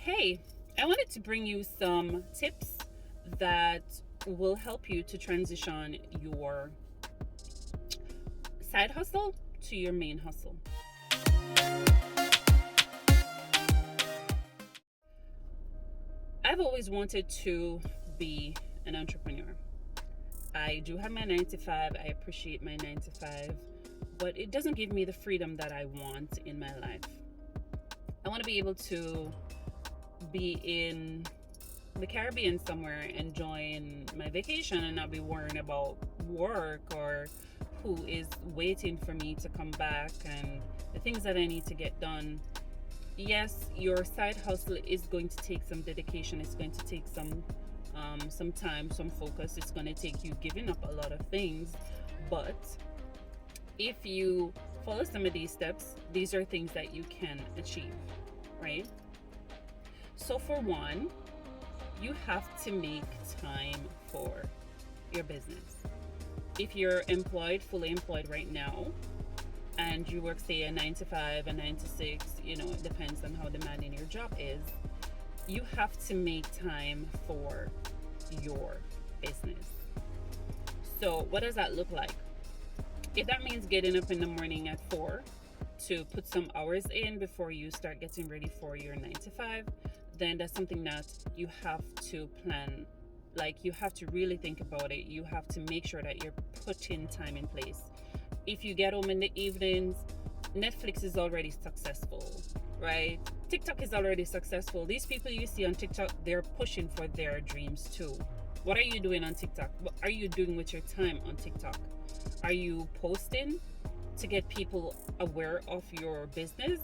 Hey, I wanted to bring you some tips that will help you to transition your side hustle to your main hustle. I've always wanted to be an entrepreneur. I do have my 9 to 5. I appreciate my 9 to 5, but it doesn't give me the freedom that I want in my life. I want to be able to be in the Caribbean somewhere enjoying my vacation and not be worrying about work or who is waiting for me to come back and the things that I need to get done. Yes, your side hustle is going to take some dedication. It's going to take some time, some focus. It's going to take you giving up a lot of things. But if you follow some of these steps, these are things that you can achieve, right? So for one, you have to make time for your business. If you're employed, fully employed right now, and you work, say, a 9 to 5, a 9 to 6, it depends on how demanding your job is, you have to make time for your business. So what does that look like? If that means getting up in the morning at 4 to put some hours in before you start getting ready for your 9 to 5, then that's something that you have to plan. Like, you have to really think about it. You have to make sure that you're putting time in place. If you get home in the evenings, Netflix is already successful, right? TikTok is already successful. These people you see on TikTok, they're pushing for their dreams too. What are you doing on TikTok? What are you doing with your time on TikTok? Are you posting to get people aware of your business?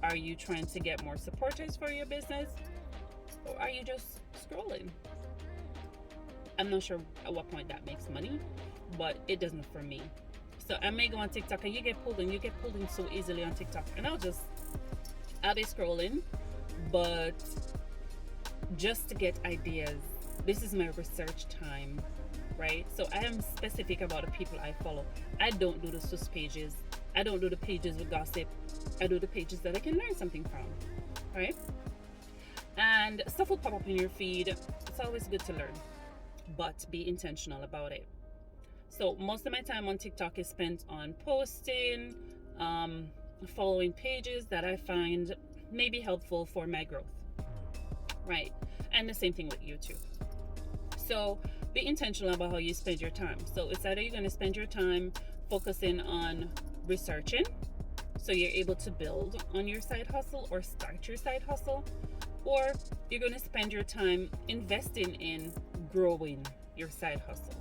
Are you trying to get more supporters for your business? Or are you just scrolling? I'm not sure at what point that makes money, but it doesn't for me. So I may go on TikTok and you get pulled in so easily on TikTok, and I'll be scrolling, but just to get ideas. This is my research time, right? So I am specific about the people I follow. I don't do the sus pages. I don't do the pages with gossip. I do the pages that I can learn something from, right? And stuff will pop up in your feed. It's always good to learn, but be intentional about it. So most of my time on TikTok is spent on posting, following pages that I find may be helpful for my growth, right? And the same thing with YouTube. So be intentional about how you spend your time. So it's either you're going to spend your time focusing on researching, so you're able to build on your side hustle or start your side hustle, or you're going to spend your time investing in growing your side hustle,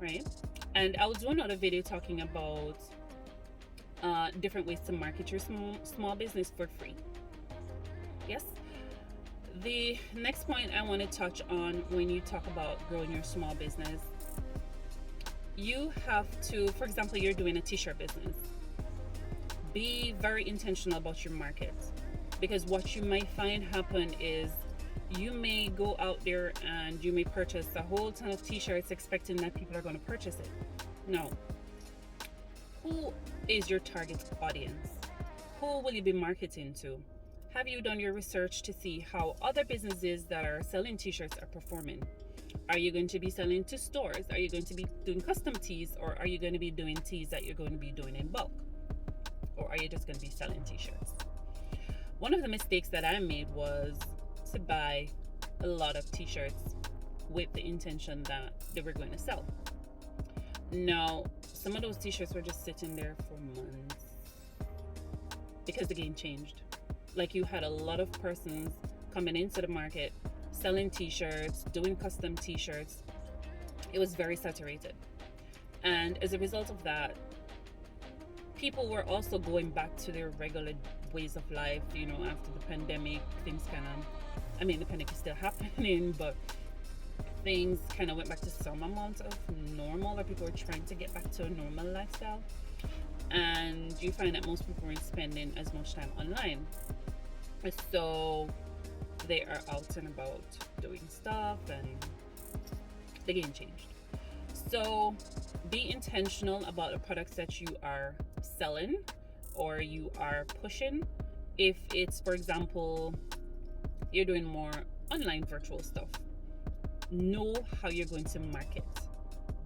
right? And I will do another video talking about different ways to market your small business for free. Yes. The next point I want to touch on when you talk about growing your small business, you have to, for example, you're doing a t-shirt business. Be very intentional about your market, because what you might find happen is you may go out there and you may purchase a whole ton of t-shirts expecting that people are going to purchase it. No. Who is your target audience? Who will you be marketing to? Have you done your research to see how other businesses that are selling t-shirts are performing? Are you going to be selling to stores? Are you going to be doing custom tees, or are you going to be doing tees that you're going to be doing in bulk? Or are you just going to be selling t-shirts? One of the mistakes that I made was to buy a lot of t-shirts with the intention that they were going to sell. Now, some of those t-shirts were just sitting there for months because the game changed. Like, you had a lot of persons coming into the market selling t-shirts, doing custom t-shirts. It was very saturated, and as a result of that, people were also going back to their regular ways of life. After the pandemic, things the pandemic is still happening, but things kind of went back to some amount of normal, or people were trying to get back to a normal lifestyle. And you find that most people weren't spending as much time online, so they are out and about doing stuff, and the game changed. So be intentional about the products that you are selling or you are pushing. If it's, for example, you're doing more online virtual stuff, know how you're going to market,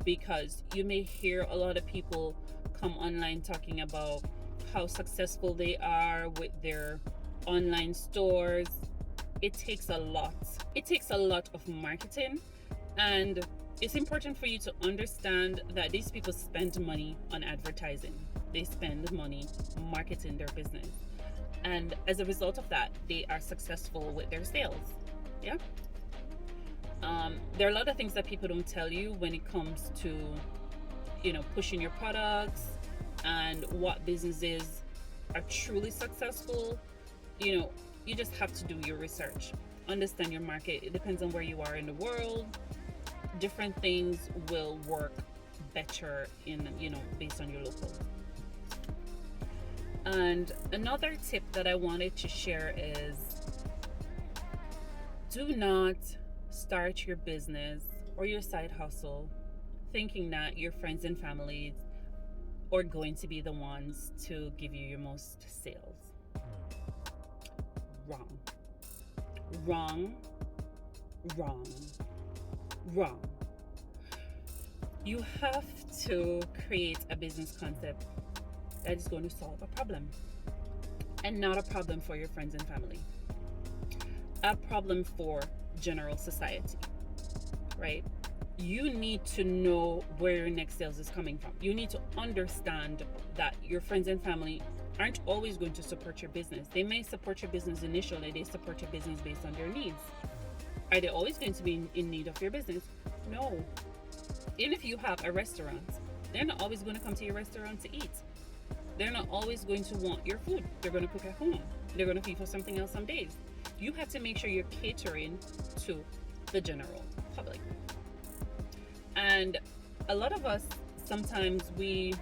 because you may hear a lot of people come online talking about how successful they are with their online stores. It takes a lot. It takes a lot of marketing, and it's important for you to understand that these people spend money on advertising. They spend money marketing their business. And as a result of that, they are successful with their sales. Yeah. There are a lot of things that people don't tell you when it comes to, pushing your products and what businesses are truly successful. You just have to do your research, understand your market. It depends on where you are in the world. Different things will work better based on your local. And another tip that I wanted to share is, do not start your business or your side hustle thinking that your friends and family are going to be the ones to give you your most sales. Wrong. Wrong. Wrong. Wrong. You have to create a business concept that is going to solve a problem, and not a problem for your friends and family, a problem for general society, right? You need to know where your next sales is coming from. You need to understand that your friends and family aren't always going to support your business. They may support your business initially. They support your business based on their needs. Are they always going to be in need of your business? No. Even if you have a restaurant, they're not always going to come to your restaurant to eat. They're not always going to want your food. They're going to cook at home. They're going to feed for something else some days. You have to make sure you're catering to the general public. And a lot of us, sometimes we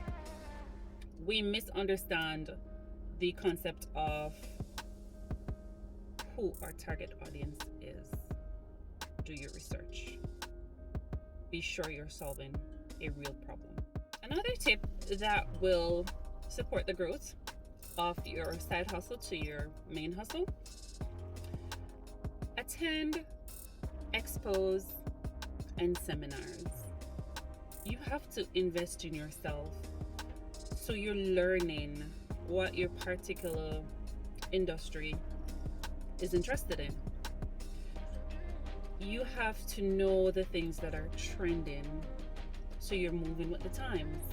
misunderstand the concept of who our target audience is. Do your research. Be sure you're solving a real problem. Another tip that will support the growth of your side hustle to your main hustle: attend expos and seminars. You have to invest in yourself, so you're learning what your particular industry is interested in. You have to know the things that are trending, so you're moving with the times.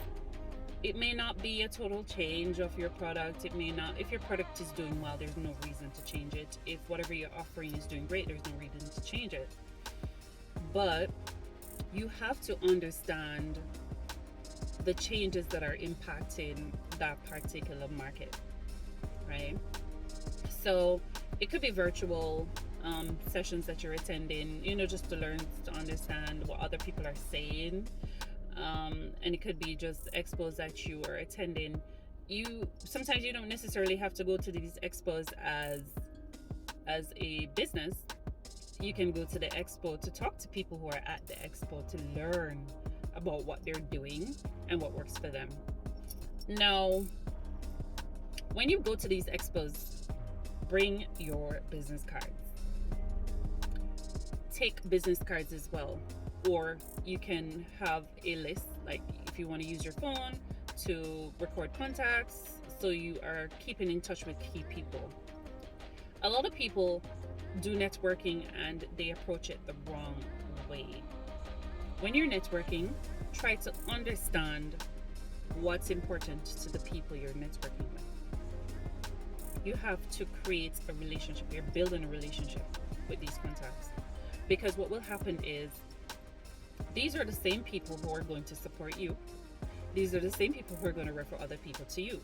It may not be a total change of your product. It may not. If your product is doing well, there's no reason to change it. If whatever you're offering is doing great, there's no reason to change it. But you have to understand the changes that are impacting that particular market, right? So it could be virtual sessions that you're attending, just to learn, to understand what other people are saying. And it could be just expos that you are attending. Sometimes you don't necessarily have to go to these expos as a business. You can go to the expo to talk to people who are at the expo, to learn about what they're doing and what works for them. Now, when you go to these expos, bring your business cards. Take business cards as well. Or you can have a list, like if you want to use your phone to record contacts, so you are keeping in touch with key people. A lot of people do networking and they approach it the wrong way. When you're networking, try to understand what's important to the people you're networking with. You have to create a relationship. You're building a relationship with these contacts, because what will happen is, these are the same people who are going to support you. These are the same people who are going to refer other people to you.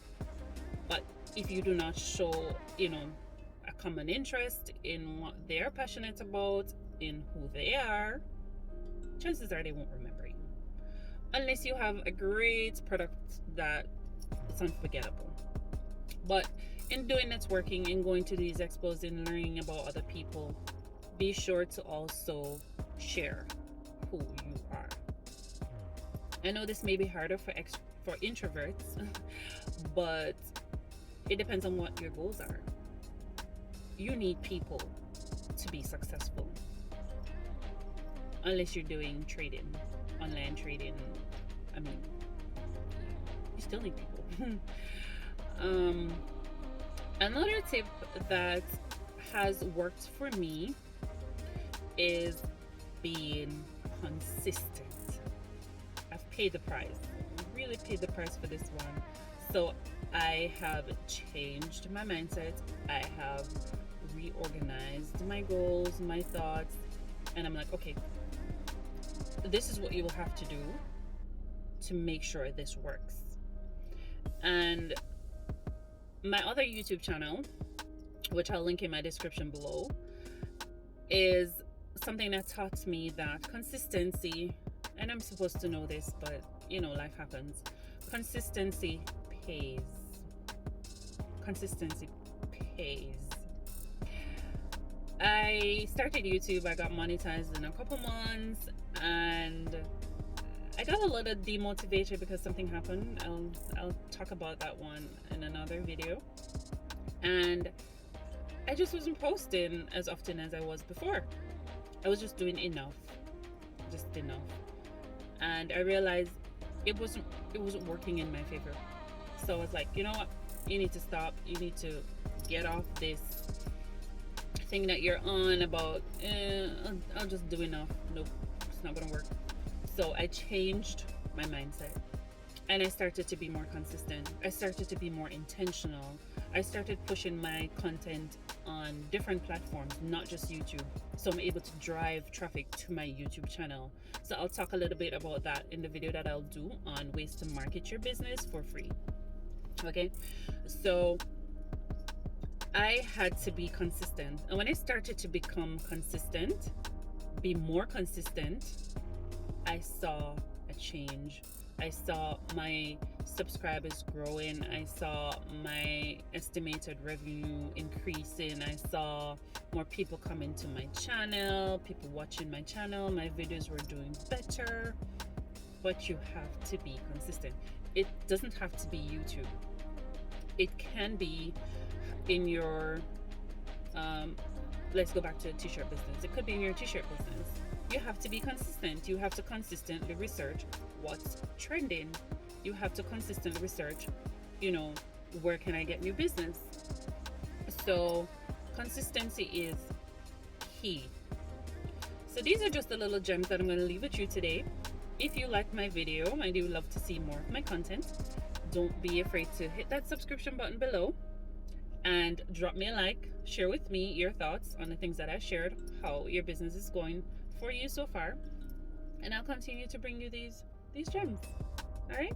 But if you do not show, a common interest in what they're passionate about, in who they are, chances are they won't remember you. Unless you have a great product that is unforgettable. But in doing networking and going to these expos and learning about other people, be sure to also share who you are. I know this may be harder for introverts, but it depends on what your goals are. You need people to be successful unless you're doing trading, online trading. I mean, you still need people. Another tip that has worked for me is being consistent. I've paid the price, really paid the price for this one. So I have changed my mindset. I have reorganized my goals, my thoughts, and I'm like, okay, this is what you will have to do to make sure this works. And my other YouTube channel, which I'll link in my description below, is something that taught me that consistency, and I'm supposed to know this, but you know, life happens. Consistency pays. Consistency pays. I started YouTube, I got monetized in a couple months, and I got a little demotivated because something happened. I'll talk about that one in another video. And I just wasn't posting as often as I was before. I was just doing enough. Just enough. And I realized it wasn't working in my favor. So I was like, you know what? You need to stop. You need to get off this thing that you're on about, I'll just do enough. Nope, it's not gonna work. So I changed my mindset and I started to be more consistent. I started to be more intentional. I started pushing my content on different platforms, not just YouTube. So I'm able to drive traffic to my YouTube channel. So I'll talk a little bit about that in the video that I'll do on ways to market your business for free. Okay, so I had to be consistent. And when I started to become consistent, be more consistent, I saw a change. I saw my subscribers growing. I saw my estimated revenue increasing. I saw more people coming to my channel, people watching my channel. My videos were doing better. But you have to be consistent. It doesn't have to be YouTube. It can be in your, let's go back to a t-shirt business. It could be in your t-shirt business. You have to be consistent. You have to consistently research what's trending. You have to consistently research, you know, where can I get new business? So consistency is key. So these are just the little gems that I'm going to leave with you today. If you like my video, I do love to see more of my content. Don't be afraid to hit that subscription button below and drop me a like. Share with me your thoughts on the things that I shared, how your business is going for you so far, and I'll continue to bring you these gems. All right.